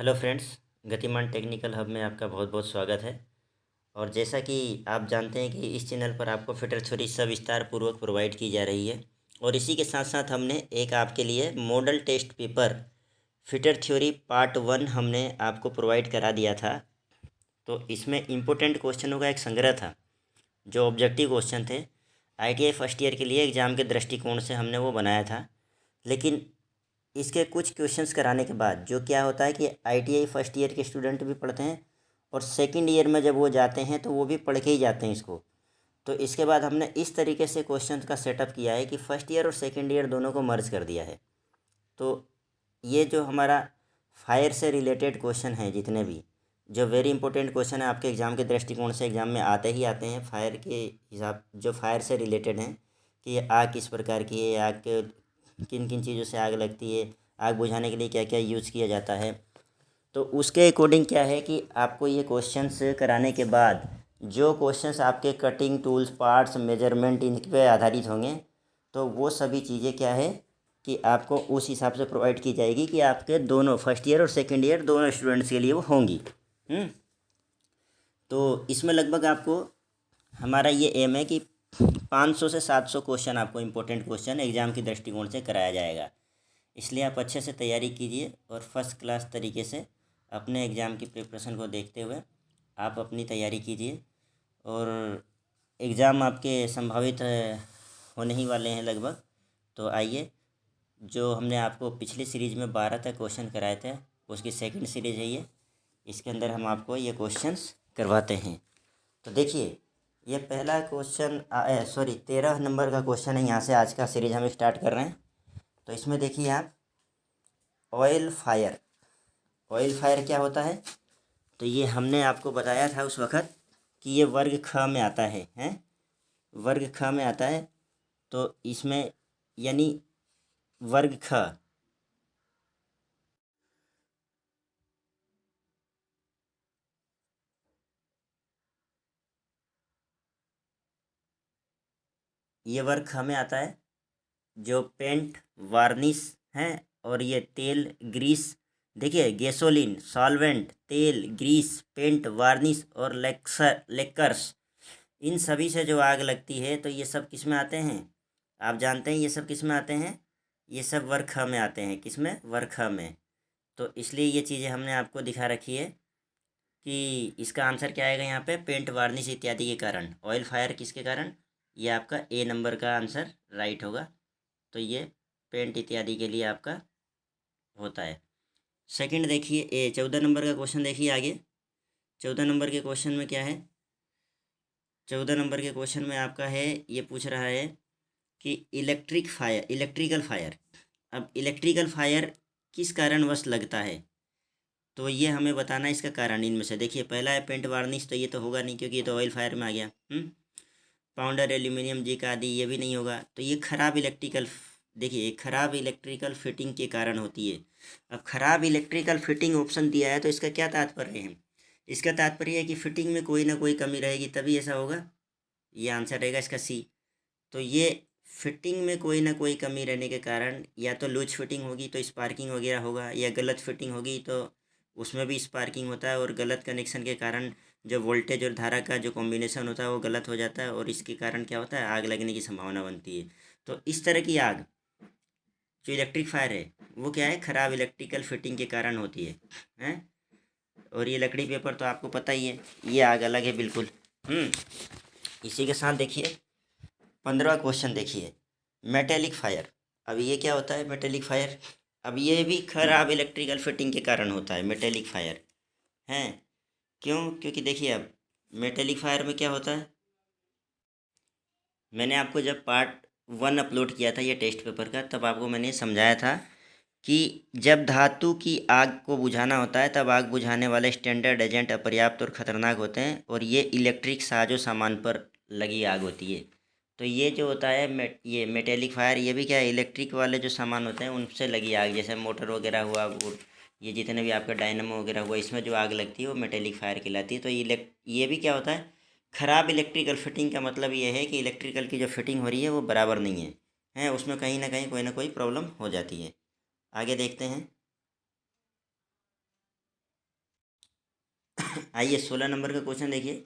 Hello friends. गतिमान technical hub में आपका बहुत बहुत स्वागत है। और जैसा कि आप जानते हैं कि इस चैनल पर आपको फिटर थ्योरी सविस्तार पूर्वक प्रोवाइड की जा रही है। और इसी के साथ साथ हमने एक आपके लिए model test paper fitter theory part 1 हमने आपको प्रोवाइड करा दिया था। तो इसमें इम्पोर्टेंट क्वेश्चनों का एक संग्रह था, जो ऑब्जेक्टिव क्वेश्चन थे। ITI फर्स्ट ईयर के लिए एग्ज़ाम के दृष्टिकोण से हमने वो बनाया था। लेकिन इसके कुछ क्वेश्चंस कराने के बाद जो क्या होता है कि ITI फर्स्ट ईयर के स्टूडेंट भी पढ़ते हैं और सेकंड ईयर में जब वो जाते हैं तो वो भी पढ़ के ही जाते हैं इसको। तो इसके बाद हमने इस तरीके से क्वेश्चंस का सेटअप किया है कि फ़र्स्ट ईयर और सेकंड ईयर दोनों को मर्ज कर दिया है। तो ये जो हमारा फायर से रिलेटेड क्वेश्चन है, जितने भी जो वेरी इंपॉर्टेंट क्वेश्चन है आपके एग्ज़ाम के दृष्टिकोण से एग्ज़ाम में आते ही आते हैं, फायर के हिसाब जो फायर से रिलेटेड हैं कि ये आग किस प्रकार की है, आग के किन किन चीज़ों से आग लगती है, आग बुझाने के लिए क्या क्या यूज़ किया जाता है। तो उसके अकॉर्डिंग क्या है कि आपको ये क्वेश्चंस कराने के बाद जो क्वेश्चंस आपके कटिंग टूल्स, पार्ट्स, मेजरमेंट इन पे आधारित होंगे, तो वो सभी चीज़ें क्या है कि आपको उस हिसाब से प्रोवाइड की जाएगी कि आपके दोनों फर्स्ट ईयर और सेकेंड ईयर दोनों स्टूडेंट्स के लिए वो होंगी। तो इसमें लगभग आपको हमारा ये एम है कि 500 से 700 क्वेश्चन आपको इम्पोर्टेंट क्वेश्चन एग्ज़ाम की दृष्टिकोण से कराया जाएगा। इसलिए आप अच्छे से तैयारी कीजिए और फर्स्ट क्लास तरीके से अपने एग्ज़ाम की प्रिपरेशन को देखते हुए आप अपनी तैयारी कीजिए। और एग्ज़ाम आपके संभावित होने ही वाले हैं लगभग। तो आइए, जो हमने आपको पिछली सीरीज़ में 12 तक क्वेश्चन कराए थे उसकी सेकंड सीरीज़ है ये। इसके अंदर हम आपको ये क्वेश्चंस करवाते हैं। तो देखिए, ये पहला क्वेश्चन 13 नंबर का क्वेश्चन है। यहाँ से आज का सीरीज़ हम स्टार्ट कर रहे हैं। तो इसमें देखिए आप, ऑयल फायर। ऑयल फायर क्या होता है? तो ये हमने आपको बताया था उस वक़्त कि ये वर्ग ख में आता है, हैं? वर्ग ख में आता है। तो इसमें यानी वर्ग ख, ये वर्ग ख में आता है। जो पेंट, वार्निश हैं, और ये तेल, ग्रीस। देखिए, गैसोलीन, सॉल्वेंट, तेल, ग्रीस, पेंट, वार्निश और लेकर्स, इन सभी से जो आग लगती है तो ये सब किस में आते हैं? आप जानते हैं ये सब किस में आते हैं? ये सब वर्ग ख में आते हैं। किस में? वर्ग ख में। तो इसलिए ये चीज़ें हमने आपको दिखा रखी है कि इसका आंसर क्या आएगा यहाँ पे, पेंट, वार्निश इत्यादि के कारण। ऑयल फायर किसके कारण? ये आपका ए नंबर का आंसर राइट होगा। तो ये पेंट इत्यादि के लिए आपका होता है। सेकंड देखिए, 14 नंबर का क्वेश्चन देखिए आगे। 14 नंबर के क्वेश्चन में क्या है? 14 नंबर के क्वेश्चन में आपका है, ये पूछ रहा है कि इलेक्ट्रिकल फायर। अब इलेक्ट्रिकल फायर किस कारणवश लगता है? तो ये हमें बताना है इसका कारण। इनमें से देखिए, पहला है पेंट वार्निश, तो ये तो होगा नहीं क्योंकि ये तो ऑयल फायर में आ गया। पाउडर, एल्यूमिनियम, जिंक आदि, ये भी नहीं होगा। तो ये खराब इलेक्ट्रिकल, देखिए, खराब इलेक्ट्रिकल फिटिंग के कारण होती है। अब खराब इलेक्ट्रिकल फिटिंग ऑप्शन दिया है तो इसका क्या तात्पर्य है? इसका तात्पर्य है कि फिटिंग में कोई ना कोई कमी रहेगी तभी ऐसा होगा। ये आंसर रहेगा इसका सी। तो ये फिटिंग में कोई ना कोई कमी रहने के कारण, या तो लूज फिटिंग होगी तो स्पार्किंग वगैरह होगा, या गलत फिटिंग होगी तो उसमें भी स्पार्किंग होता है, और गलत कनेक्शन के कारण जो वोल्टेज और धारा का जो कॉम्बिनेशन होता है वो गलत हो जाता है, और इसके कारण क्या होता है, आग लगने की संभावना बनती है। तो इस तरह की आग जो इलेक्ट्रिक फायर है वो क्या है, खराब इलेक्ट्रिकल फिटिंग के कारण होती है। और ये लकड़ी पेपर तो आपको पता ही है, ये आग अलग है बिल्कुल। इसी के साथ देखिए 15वां क्वेश्चन देखिए, मेटेलिक फायर। अब ये क्या होता है मेटेलिक फायर? अब ये भी खराब इलेक्ट्रिकल फिटिंग के कारण होता है मेटेलिक फायर, हैं? क्यों? क्योंकि देखिए, अब मेटेलिक फायर में क्या होता है, मैंने आपको जब पार्ट 1 अपलोड किया था ये टेस्ट पेपर का, तब आपको मैंने समझाया था कि जब धातु की आग को बुझाना होता है तब आग बुझाने वाले स्टैंडर्ड एजेंट अपर्याप्त और ख़तरनाक होते हैं, और ये इलेक्ट्रिक साजो सामान पर लगी आग होती है। तो ये जो होता है ये मेटेलिक फायर, ये भी क्या है, इलेक्ट्रिक वाले जो सामान होते हैं उनसे लगी आग, जैसे मोटर वगैरह हुआ, वो ये जितने भी आपका डायनमो वगैरह हुआ, इसमें जो आग लगती है वो मेटेलिक फायर कहलाती है। तो ये भी क्या होता है, ख़राब इलेक्ट्रिकल फिटिंग का मतलब ये है कि इलेक्ट्रिकल की जो फिटिंग हो रही है वो बराबर नहीं है उसमें कहीं ना कोई प्रॉब्लम हो जाती है। आगे देखते हैं। आइए 16 नंबर का क्वेश्चन देखिए।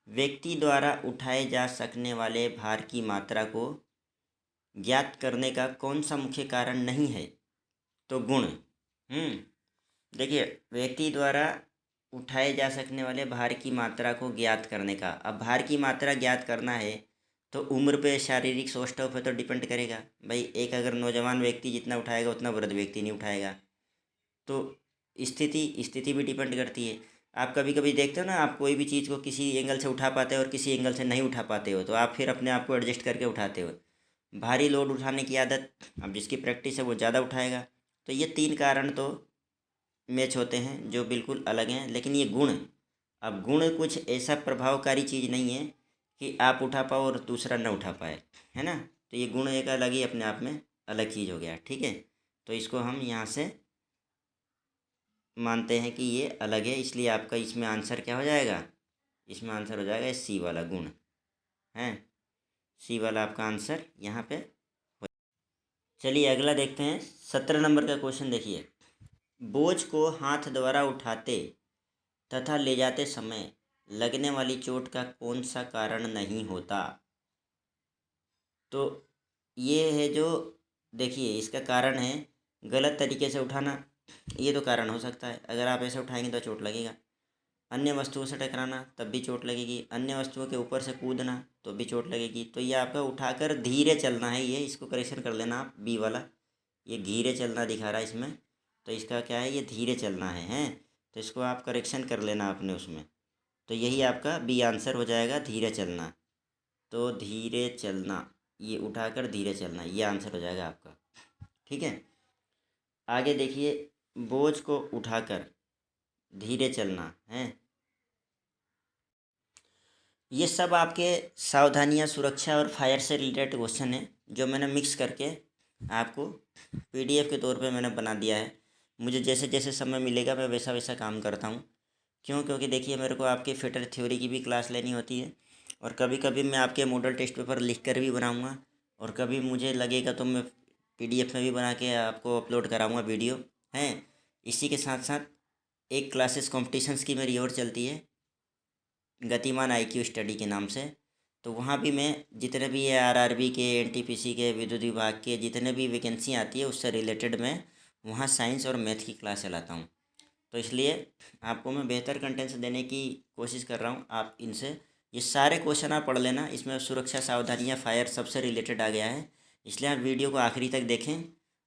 व्यक्ति द्वारा उठाए जा सकने वाले भार की मात्रा को ज्ञात करने का कौन सा मुख्य कारण नहीं है? तो गुण। देखिए, व्यक्ति द्वारा उठाए जा सकने वाले भार की मात्रा को ज्ञात करने का, अब भार की मात्रा ज्ञात करना है तो उम्र पे, शारीरिक सौष्ठव पे तो डिपेंड करेगा भाई। एक अगर नौजवान व्यक्ति जितना उठाएगा उतना वृद्ध व्यक्ति नहीं उठाएगा। तो स्थिति भी डिपेंड करती है। आप कभी कभी देखते हो ना, आप कोई भी चीज़ को किसी एंगल से उठा पाते हो और किसी एंगल से नहीं उठा पाते हो, तो आप फिर अपने आप को एडजस्ट करके उठाते हो। भारी लोड उठाने की आदत, अब जिसकी प्रैक्टिस है वो ज़्यादा उठाएगा। तो ये 3 कारण तो मैच होते हैं जो बिल्कुल अलग हैं। लेकिन ये गुण, अब गुण कुछ ऐसा प्रभावकारी चीज़ नहीं है कि आप उठा पाओ और दूसरा न उठा पाए, है ना। तो ये गुण एक अलग ही अपने आप में अलग चीज़ हो गया, ठीक है। तो इसको हम यहाँ से मानते हैं कि ये अलग है, इसलिए आपका इसमें आंसर क्या हो जाएगा? इसमें आंसर हो जाएगा सी वाला गुण है। सी वाला आपका आंसर यहाँ पे। चलिए अगला देखते हैं। 17 नंबर का क्वेश्चन देखिए। बोझ को हाथ द्वारा उठाते तथा ले जाते समय लगने वाली चोट का कौन सा कारण नहीं होता? तो ये है जो, देखिए इसका कारण है गलत तरीके से उठाना। ये तो कारण हो सकता है, अगर आप ऐसे उठाएंगे तो चोट लगेगा। अन्य वस्तुओं से टकराना, तब भी चोट लगेगी। अन्य वस्तुओं के ऊपर से कूदना, तो भी चोट लगेगी। तो ये आपका उठाकर धीरे चलना है, ये इसको करेक्शन कर लेना आप, बी वाला। ये धीरे चलना दिखा रहा है इसमें, तो इसका क्या है, ये धीरे चलना है, हैं। तो इसको आप करेक्शन कर लेना अपने उसमें। तो यही आपका बी आंसर हो जाएगा, धीरे चलना। तो धीरे चलना, ये उठाकर धीरे चलना, ये आंसर हो जाएगा आपका, ठीक है। आगे देखिए, बोझ को उठाकर धीरे चलना है। ये सब आपके सावधानियां, सुरक्षा और फायर से रिलेटेड क्वेश्चन है, जो मैंने मिक्स करके आपको पीडीएफ के तौर पे मैंने बना दिया है। मुझे जैसे जैसे समय मिलेगा मैं वैसा वैसा काम करता हूँ। क्यों? क्योंकि देखिए, मेरे को आपके फिटर थ्योरी की भी क्लास लेनी होती है, और कभी कभी मैं आपके मॉडल टेस्ट पेपर लिख कर भी बनाऊँगा, और कभी मुझे लगेगा तो मैं पीडीएफ में भी बना के आपको अपलोड कराऊँगा वीडियो, हैं। इसी के साथ साथ एक क्लासेस कॉम्पिटिशन्स की मेरी और चलती है, गतिमान आईक्यू स्टडी के नाम से। तो वहाँ भी मैं जितने भी ये आरआरबी के, एनटीपीसी के, विद्युत विभाग के जितने भी वैकेंसी आती है उससे रिलेटेड मैं वहाँ साइंस और मैथ की क्लास चलाता हूँ। तो इसलिए आपको मैं बेहतर कंटेंट्स देने की कोशिश कर रहा हूँ। आप इनसे ये सारे क्वेश्चन आप पढ़ लेना, इसमें सुरक्षा, सावधानियाँ, फायर सबसे रिलेटेड आ गया है। इसलिए आप वीडियो को आखिरी तक देखें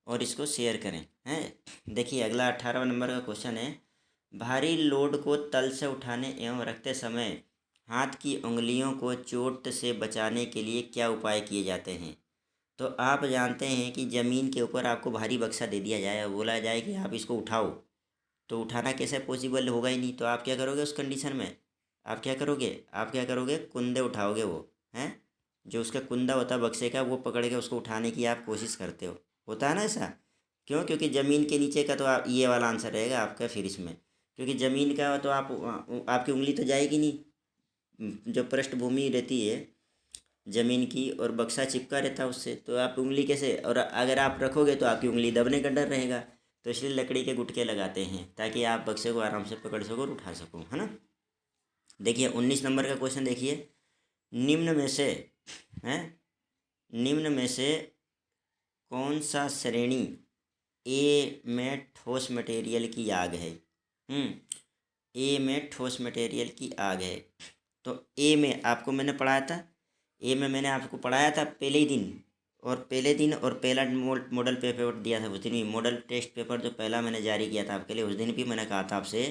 और इसको शेयर करें, हैं। देखिए अगला 18वां नंबर का क्वेश्चन है। भारी लोड को तल से उठाने एवं रखते समय हाथ की उंगलियों को चोट से बचाने के लिए क्या उपाय किए जाते हैं? तो आप जानते हैं कि ज़मीन के ऊपर आपको भारी बक्सा दे दिया जाए और बोला जाए कि आप इसको उठाओ, तो उठाना कैसे पॉसिबल होगा ही नहीं। तो आप क्या करोगे उस कंडीशन में? आप क्या करोगे, कुंदे उठाओगे, वो हैं, जो उसका कुंदा होता है बक्से का, वो पकड़ के उसको उठाने की आप कोशिश करते हो। होता है ना ऐसा? क्यों? क्योंकि ज़मीन के नीचे का तो आप, ये वाला आंसर रहेगा आपका फिर इसमें। क्योंकि ज़मीन का तो आप, आपकी उंगली तो जाएगी नहीं, जो पृष्ठभूमि रहती है ज़मीन की और बक्सा चिपका रहता है उससे, तो आप उंगली कैसे, और अगर आप रखोगे तो आपकी उंगली दबने का डर रहेगा। तो इसलिए लकड़ी के गुटके लगाते हैं ताकि आप बक्से को आराम से पकड़ सको और उठा सको, है ना। देखिए 19 नंबर का क्वेश्चन देखिए। निम्न में से, हैं, निम्न में से कौन सा श्रेणी ए में ठोस मटेरियल की आग है? ए में ठोस मटेरियल की आग है। तो ए में आपको मैंने पढ़ाया था, ए में मैंने आपको पढ़ाया था पहले ही दिन, और पहले दिन और पहला मॉडल पेपर दिया था उस दिन भी, मॉडल टेस्ट पेपर जो पहला मैंने जारी किया था आपके लिए, उस दिन भी मैंने कहा था आपसे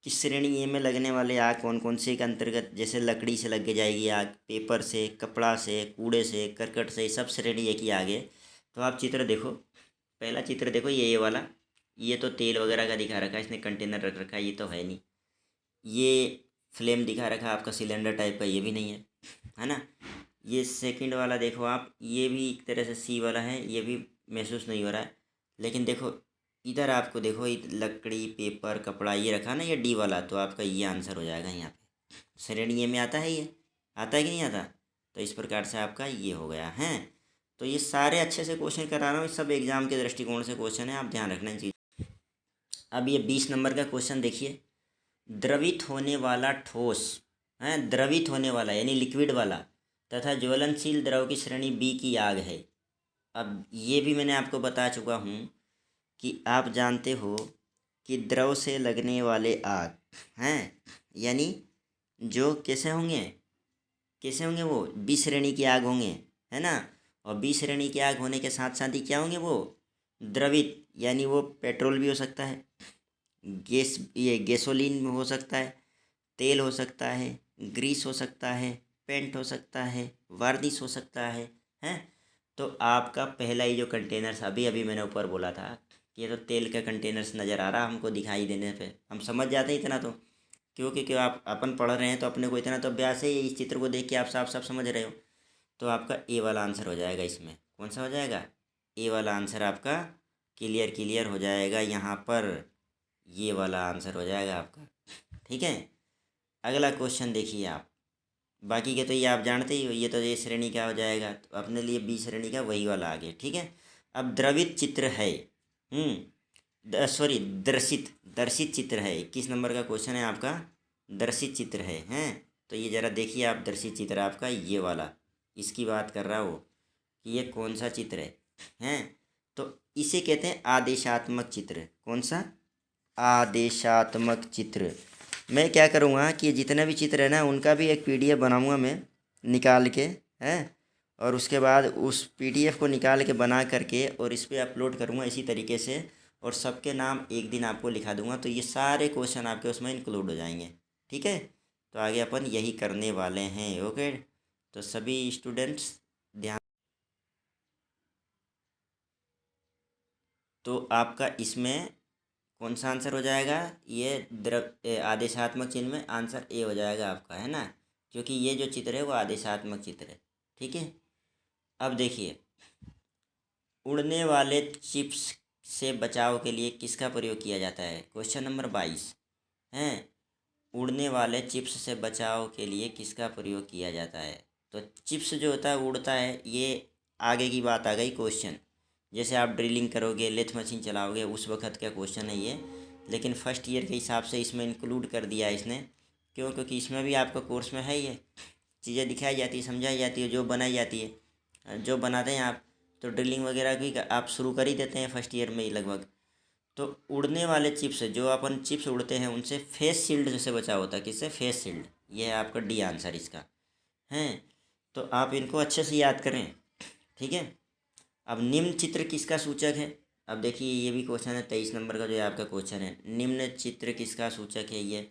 कि श्रेणी ए में लगने वाले आग कौन कौन से के अंतर्गत, जैसे लकड़ी से लग के जाएगी आग, पेपर से, कपड़ा से, कूड़े से, करकट से, सब श्रेणी ए की आग है। तो आप चित्र देखो, पहला चित्र देखो, ये वाला, ये तो तेल वगैरह का दिखा रखा है, इसने कंटेनर रख रखा है, ये तो है नहीं। ये फ्लेम दिखा रखा है आपका सिलेंडर टाइप का, ये भी नहीं है ना। ये सेकंड वाला देखो आप, ये भी एक तरह से सी वाला है, ये भी महसूस नहीं हो रहा है। लेकिन देखो इधर, आपको देखो लकड़ी, पेपर, कपड़ा ये रखा ना, ये डी वाला, तो आपका ये आंसर हो जाएगा यहाँ पे। श्रेणी ए में आता है, ये आता है कि नहीं आता? तो इस प्रकार से आपका ये हो गया है। तो ये सारे अच्छे से क्वेश्चन करा रहा हूँ, सब एग्जाम के दृष्टिकोण से क्वेश्चन है, आप ध्यान रखना चाहिए। अब ये 20 नंबर का क्वेश्चन देखिए। द्रवित होने वाला ठोस है, द्रवित होने वाला यानी लिक्विड वाला, तथा ज्वलनशील द्रव की श्रेणी बी की आग है। अब ये भी मैंने आपको बता चुका हूँ कि आप जानते हो कि द्रव से लगने वाले आग हैं, यानी जो कैसे होंगे वो बी श्रेणी की आग होंगे, है ना। और बी श्रेणी की आग होने के साथ साथ ही क्या होंगे वो द्रवित, यानी वो पेट्रोल भी हो सकता है, गैस ये गैसोलीन हो सकता है, तेल हो सकता है, ग्रीस हो सकता है, पेंट हो सकता है, वार्निश हो सकता है, हैं। तो आपका पहला ही जो कंटेनर्स अभी अभी मैंने ऊपर बोला था कि ये तो तेल का कंटेनर्स नज़र आ रहा हमको दिखाई देने पे हम समझ जाते हैं इतना तो, क्योंकि आप अपन पढ़ रहे हैं तो अपने को इतना तो अभ्यास है, इस चित्र को देख के आप साफ साफ समझ रहे हो। तो आपका ए वाला आंसर हो जाएगा इसमें। कौन सा हो जाएगा? ए वाला आंसर आपका क्लियर हो जाएगा यहाँ पर, ये वाला आंसर हो जाएगा आपका। ठीक है, अगला क्वेश्चन देखिए आप। बाकी के तो ये आप जानते ही हो, ये तो ये श्रेणी का हो जाएगा, तो अपने लिए बी श्रेणी का वही वाला आ गया। ठीक है, अब द्रवित चित्र है, सॉरी दर्शित दर्शित चित्र है। 21 नंबर का क्वेश्चन है आपका, दर्शित चित्र है, हैं। तो ये ज़रा देखिए आप, दर्शित चित्र आपका ये वाला, इसकी बात कर रहा हो कि ये कौन सा चित्र है, हैं। तो इसे कहते हैं आदेशात्मक चित्र। कौन सा? आदेशात्मक चित्र। मैं क्या करूँगा कि जितने भी चित्र है ना उनका भी एक पीडीएफ बनाऊँगा मैं निकाल के, हैं। और उसके बाद उस पीडीएफ को निकाल के बना करके और इस पर अपलोड करूँगा इसी तरीके से, और सबके नाम एक दिन आपको लिखा दूंगा, तो ये सारे क्वेश्चन आपके उसमें इंक्लूड हो जाएंगे। ठीक है, तो आगे अपन यही करने वाले हैं। ओके, तो सभी स्टूडेंट्स ध्यान। तो आपका इसमें कौन सा आंसर हो जाएगा? ये आदेशात्मक चिन्ह में आंसर ए हो जाएगा आपका, है ना, क्योंकि ये जो चित्र है वो आदेशात्मक चित्र है। ठीक है, अब देखिए, उड़ने वाले चिप्स से बचाव के लिए किसका प्रयोग किया जाता है? क्वेश्चन नंबर 22 हैं। उड़ने वाले चिप्स से बचाव के लिए किसका प्रयोग किया जाता है? तो चिप्स जो होता है उड़ता है, ये आगे की बात आ गई क्वेश्चन। जैसे आप ड्रिलिंग करोगे, लेथ मशीन चलाओगे, उस वक्त का क्वेश्चन है ये, लेकिन फर्स्ट ईयर के हिसाब से इसमें इंक्लूड कर दिया है इसने। क्यों? क्योंकि इसमें भी आपका कोर्स में है, ये चीज़ें दिखाई जाती है, समझाई जाती है, जो बनाई जाती है, जो बनाते हैं आप। तो ड्रिलिंग वगैरह भी आप शुरू कर ही देते हैं फर्स्ट ईयर में ही लगभग। तो उड़ने वाले चिप्स, जो अपन चिप्स उड़ते हैं उनसे फेस शील्ड से बचा होता है। किससे? Face shield. ये है आपका डी आंसर इसका, हैं। तो आप इनको अच्छे से याद करें। ठीक है, अब निम्न चित्र किसका सूचक है? अब देखिए, ये भी क्वेश्चन है 23 नंबर का, जो है आपका क्वेश्चन है, निम्न चित्र किसका सूचक है ये।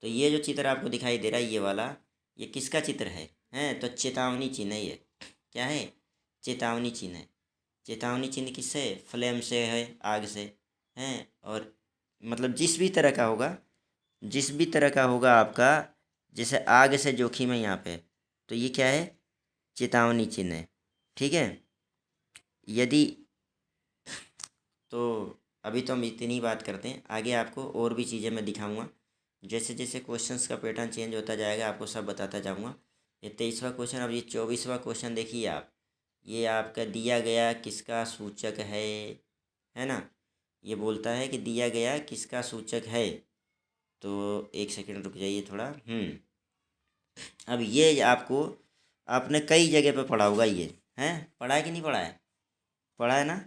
तो ये जो चित्र आपको दिखाई दे रहा है ये वाला, ये किसका चित्र है? हैं, तो चेतावनी चिन्ह है ये। क्या है? चेतावनी चिन्ह है। चेतावनी चिन्ह किससे? फ्लेम से है, आग से, हैं। और मतलब जिस भी तरह का होगा, जिस भी तरह का होगा आपका, जैसे आग से जोखिम है यहाँ पे, तो ये क्या है? चेतावनी चिन्ह है। ठीक है, यदि तो अभी तो हम इतनी बात करते हैं, आगे आपको और भी चीज़ें मैं दिखाऊंगा। जैसे जैसे क्वेश्चंस का पैटर्न चेंज होता जाएगा आपको सब बताता जाऊंगा। ये 23वां क्वेश्चन, अब ये 24वां क्वेश्चन देखिए आप। ये आपका दिया गया किसका सूचक है ना। ये बोलता है कि दिया गया किसका सूचक है। तो एक सेकंड रुक जाइए थोड़ा। अब ये आपको आपने कई जगह पे पढ़ा होगा, ये है पढ़ा है कि नहीं पढ़ा है? पढ़ा है ना।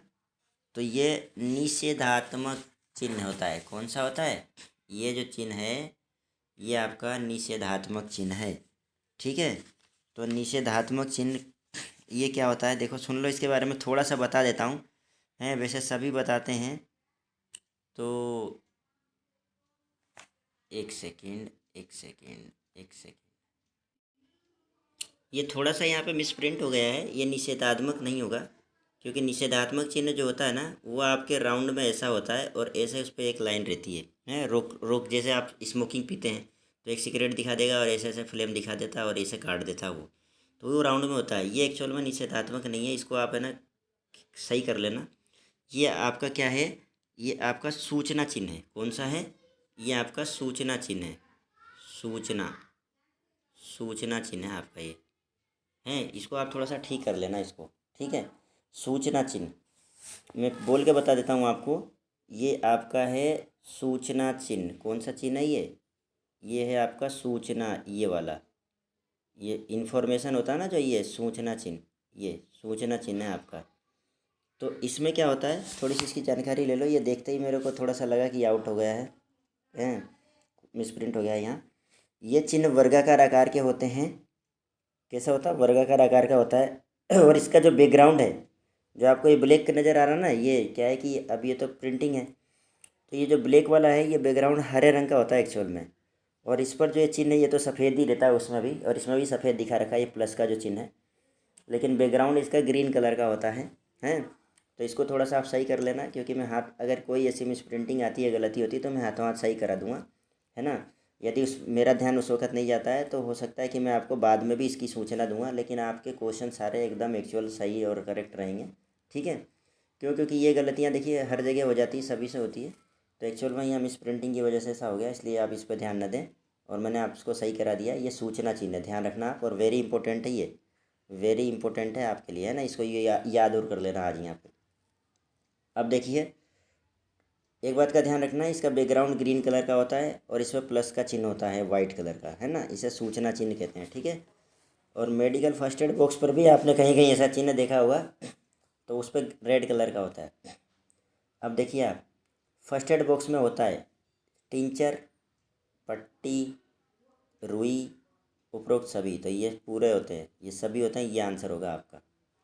तो ये निषेधात्मक चिन्ह होता है। कौन सा होता है? ये जो चिन्ह है ये आपका निषेधात्मक चिन्ह है। ठीक है, तो निषेधात्मक चिन्ह ये क्या होता है, देखो सुन लो, इसके बारे में थोड़ा सा बता देता हूँ। हैं, वैसे सभी बताते हैं। तो एक सेकेंड, एक सेकेंड, एक सेकेंड, ये थोड़ा सा यहाँ पे मिसप्रिंट हो गया है, ये निषेधात्मक नहीं होगा, क्योंकि निषेधात्मक चिन्ह जो होता है ना वो आपके राउंड में ऐसा होता है, और ऐसे उस पर एक लाइन रहती है रोक रोक। जैसे आप स्मोकिंग पीते हैं तो एक सिगरेट दिखा देगा और ऐसे ऐसे फ्लेम दिखा देता है और ऐसे काट देता है वो, तो वो राउंड में होता है। ये एक्चुअल में निषेधात्मक नहीं है, इसको आप है ना सही कर लेना। ये आपका क्या है? ये आपका सूचना चिन्ह है। कौन सा है? ये आपका सूचना चिन्ह है। सूचना सूचना चिन्ह है आपका ये, है। इसको आप थोड़ा सा ठीक कर लेना इसको। ठीक है, सूचना चिन्ह मैं बोल के बता देता हूँ आपको। ये आपका है सूचना चिन्ह। कौन सा चिन्ह है ये? ये है आपका सूचना, ये वाला, ये इन्फॉर्मेशन होता है ना जो, ये सूचना चिन्ह, ये सूचना चिन्ह है आपका। तो इसमें क्या होता है, थोड़ी सी इसकी जानकारी ले लो। ये देखते ही मेरे को थोड़ा सा लगा कि आउट हो गया है, हैं, मिसप्रिंट हो गया है यहाँ। ये चिन्ह वर्गाकार आकार के होते हैं। कैसा होता है, वर्गाकार आकार का होता है। और इसका जो बैकग्राउंड है, जो आपको ये ब्लैक नज़र आ रहा है ना, ये क्या है कि अब ये तो प्रिंटिंग है, तो ये जो ब्लैक वाला है ये बैकग्राउंड हरे रंग का होता है एक्चुअल में। और इस पर जो ये चिन्ह है ये तो सफ़ेद ही रहता है उसमें भी, और इसमें भी सफ़ेद दिखा रखा है ये प्लस का जो चिन्ह है, लेकिन बैकग्राउंड इसका ग्रीन कलर का होता है, हैं। तो इसको थोड़ा सा आप सही कर लेना, क्योंकि मैं हाथ, अगर कोई ऐसी मिस प्रिंटिंग आती है, गलती होती है, तो मैं हाथों हाथ सही करा दूंगा, है ना। यदि उस मेरा ध्यान उस वक्त नहीं जाता है तो हो सकता है कि मैं आपको बाद में भी इसकी सूचना दूंगा, लेकिन आपके क्वेश्चन सारे एकदम एक्चुअल सही और करेक्ट रहेंगे, ठीक है। क्योंकि ये गलतियाँ देखिए हर जगह हो जाती है, सभी से होती है। तो एक्चुअल में यहाँ मिस प्रिंटिंग की वजह से ऐसा हो गया, इसलिए आप इस पर ध्यान न दें, और मैंने आपको सही करा दिया। ये सूचना चिन्ह है, ध्यान रखना आप, और वेरी इंपॉर्टेंट है ये, वेरी इंपॉर्टेंट है आपके लिए, है ना। इसको ये याद और कर लेना आज यहाँ पे। अब देखिए, एक बात का ध्यान रखना, इसका बैकग्राउंड ग्रीन कलर का होता है और इसमें प्लस का चिन्ह होता है वाइट कलर का, है ना। इसे सूचना चिन्ह कहते हैं, ठीक है। और मेडिकल फर्स्ट एड बॉक्स पर भी आपने कहीं कहीं ऐसा चिन्ह देखा होगा, तो उस पर रेड कलर का होता है। अब देखिए आप, फर्स्ट एड बॉक्स में होता है टिंचर, पट्टी, रुई, उपरोक्त सभी, तो ये पूरे होते हैं, ये सभी होते हैं, ये आंसर होगा आपका,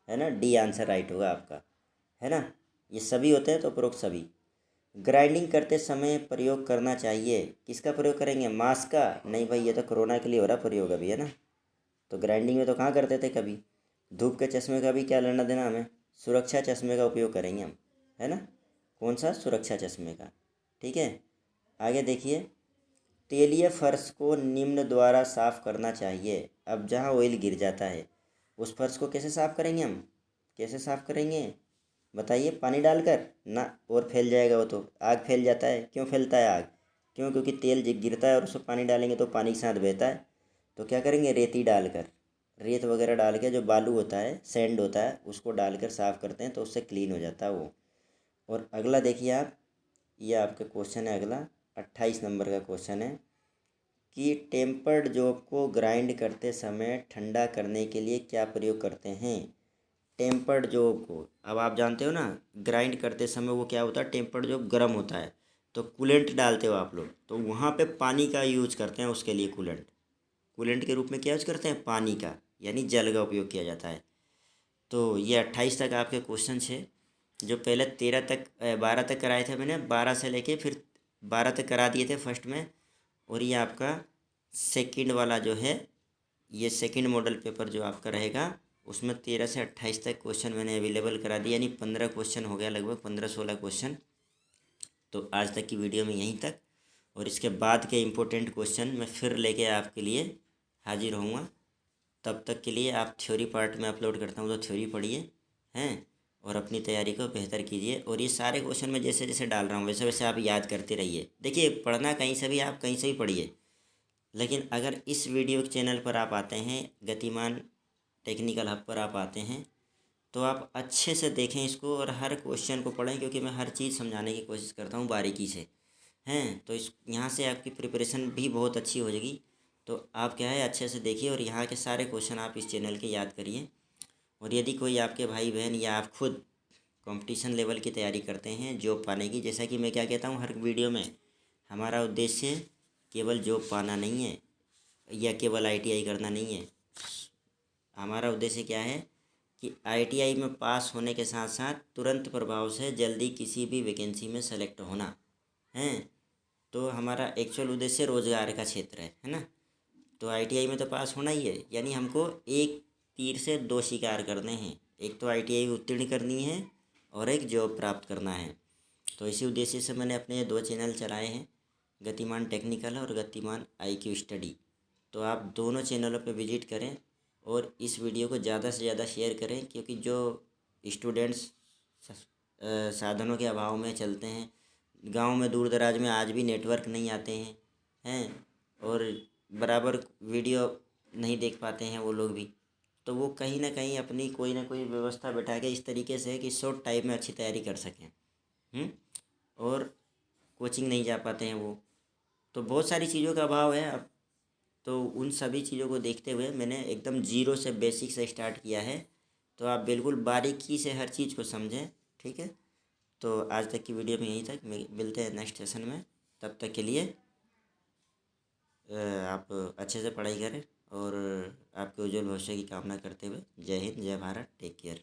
है ना। डी आंसर राइट होगा आपका, है ना। ये सभी होते हैं तो उपरोक्त सभी। ग्राइंडिंग करते समय प्रयोग करना चाहिए, किसका प्रयोग करेंगे, मास्क का? नहीं भाई, ये तो कोरोना के लिए हो रहा प्रयोग अभी, है ना। तो ग्राइंडिंग में तो कहाँ करते थे कभी। धूप के चश्मे का भी क्या लेना देना हमें, सुरक्षा चश्मे का उपयोग करेंगे हम, है ना। कौन सा, सुरक्षा चश्मे का, ठीक है। आगे देखिए, तेलीय फर्श को निम्न द्वारा साफ करना चाहिए। अब जहाँ ऑयल गिर जाता है उस फर्श को कैसे साफ करेंगे हम, कैसे साफ करेंगे बताइए, पानी डालकर ना, और फैल जाएगा वो, तो आग फैल जाता है। क्यों फैलता है आग, क्यों, क्योंकि तेल जब गिरता है और उसमें पानी डालेंगे तो पानी के साथ बहता है। तो क्या करेंगे, रेती डालकर, रेत वगैरह डाल के, जो बालू होता है, सैंड होता है, उसको डालकर साफ़ करते हैं, तो उससे क्लीन हो जाता है वो। और अगला देखिए आप, ये आपका क्वेश्चन है अगला, 28 नंबर का क्वेश्चन है कि टेम्पर्ड जॉब को ग्राइंड करते समय ठंडा करने के लिए क्या प्रयोग करते हैं। टेम्पर्ड जॉब को, अब आप जानते हो ना, ग्राइंड करते समय वो क्या होता है, टेम्पर्ड जॉब गर्म होता है, तो कूलेंट डालते हो आप लोग, तो वहाँ पे पानी का यूज करते हैं उसके लिए, कूलेंट, कूलेंट के रूप में क्या यूज करते हैं, पानी का, यानी जल का उपयोग किया जाता है। तो ये 28 तक आपके क्वेश्चन थे, जो पहले 13 तक 12 तक कराए थे मैंने, 12 से लेके फिर 12 तक करा दिए थे फर्स्ट में। और ये आपका सेकंड वाला जो है, ये सेकंड मॉडल पेपर जो आपका रहेगा, उसमें 13 से 28 तक क्वेश्चन मैंने अवेलेबल करा दिया, यानी 15 क्वेश्चन हो गया, लगभग 15-16 क्वेश्चन। तो आज तक की वीडियो में यहीं तक, और इसके बाद के इम्पोर्टेंट क्वेश्चन मैं फिर लेके आपके लिए हाजिर होऊंगा। तब तक के लिए आप थ्योरी पार्ट में अपलोड करता हूँ, तो थ्योरी पढ़िए, हैं, और अपनी तैयारी को बेहतर कीजिए। और ये सारे क्वेश्चन मैं जैसे जैसे डाल रहा हूँ वैसे वैसे आप याद करते रहिए। देखिए, पढ़ना कहीं से भी, आप कहीं से भी पढ़िए, लेकिन अगर इस वीडियो चैनल पर आप आते हैं, गतिमान टेक्निकल हब पर आप आते हैं, तो आप अच्छे से देखें इसको और हर क्वेश्चन को पढ़ें, क्योंकि मैं हर चीज़ समझाने की कोशिश करता हूँ बारीकी से, हैं। तो इस यहाँ से आपकी प्रिपरेशन भी बहुत अच्छी हो जाएगी। तो आप क्या है, अच्छे से देखिए और यहाँ के सारे क्वेश्चन आप इस चैनल के याद करिए। और यदि कोई आपके भाई बहन या आप खुद कंपटीशन लेवल की तैयारी करते हैं जॉब पाने की, जैसा कि मैं क्या कहता हूँ हर वीडियो में, हमारा उद्देश्य केवल जॉब पाना नहीं है या केवल आईटीआई करना नहीं है। हमारा उद्देश्य क्या है कि आईटीआई में पास होने के साथ साथ तुरंत प्रभाव से जल्दी किसी भी वैकेंसी में सेलेक्ट होना है। तो हमारा एक्चुअल उद्देश्य रोजगार का क्षेत्र है ना। तो आईटीआई में तो पास होना ही है, यानी हमको एक तीर से दो शिकार करने हैं, एक तो आईटीआई उत्तीर्ण करनी है और एक जॉब प्राप्त करना है। तो इसी उद्देश्य से मैंने अपने ये दो चैनल चलाए हैं, गतिमान टेक्निकल और गतिमान आईक्यू स्टडी। तो आप दोनों चैनलों पर विजिट करें और इस वीडियो को ज़्यादा से ज़्यादा शेयर करें, क्योंकि जो स्टूडेंट्स साधनों के अभाव में चलते हैं, गांव में दूर दराज में आज भी नेटवर्क नहीं आते हैं और बराबर वीडियो नहीं देख पाते हैं वो लोग भी, तो वो कहीं ना कहीं अपनी कोई ना कोई व्यवस्था बैठा के इस तरीके से कि शॉर्ट टाइम में अच्छी तैयारी कर सकें। और कोचिंग नहीं जा पाते हैं वो, तो बहुत सारी चीज़ों का अभाव है अब। तो उन सभी चीज़ों को देखते हुए मैंने एकदम जीरो से, बेसिक से स्टार्ट किया है। तो आप बिल्कुल बारीकी से हर चीज़ को समझें, ठीक है। तो आज तक की वीडियो में यहीं तक, मिलते हैं नेक्स्ट सेशन में। तब तक के लिए आप अच्छे से पढ़ाई करें और आपके उज्जवल भविष्य की कामना करते हुए, जय हिंद, जय भारत, टेक केयर।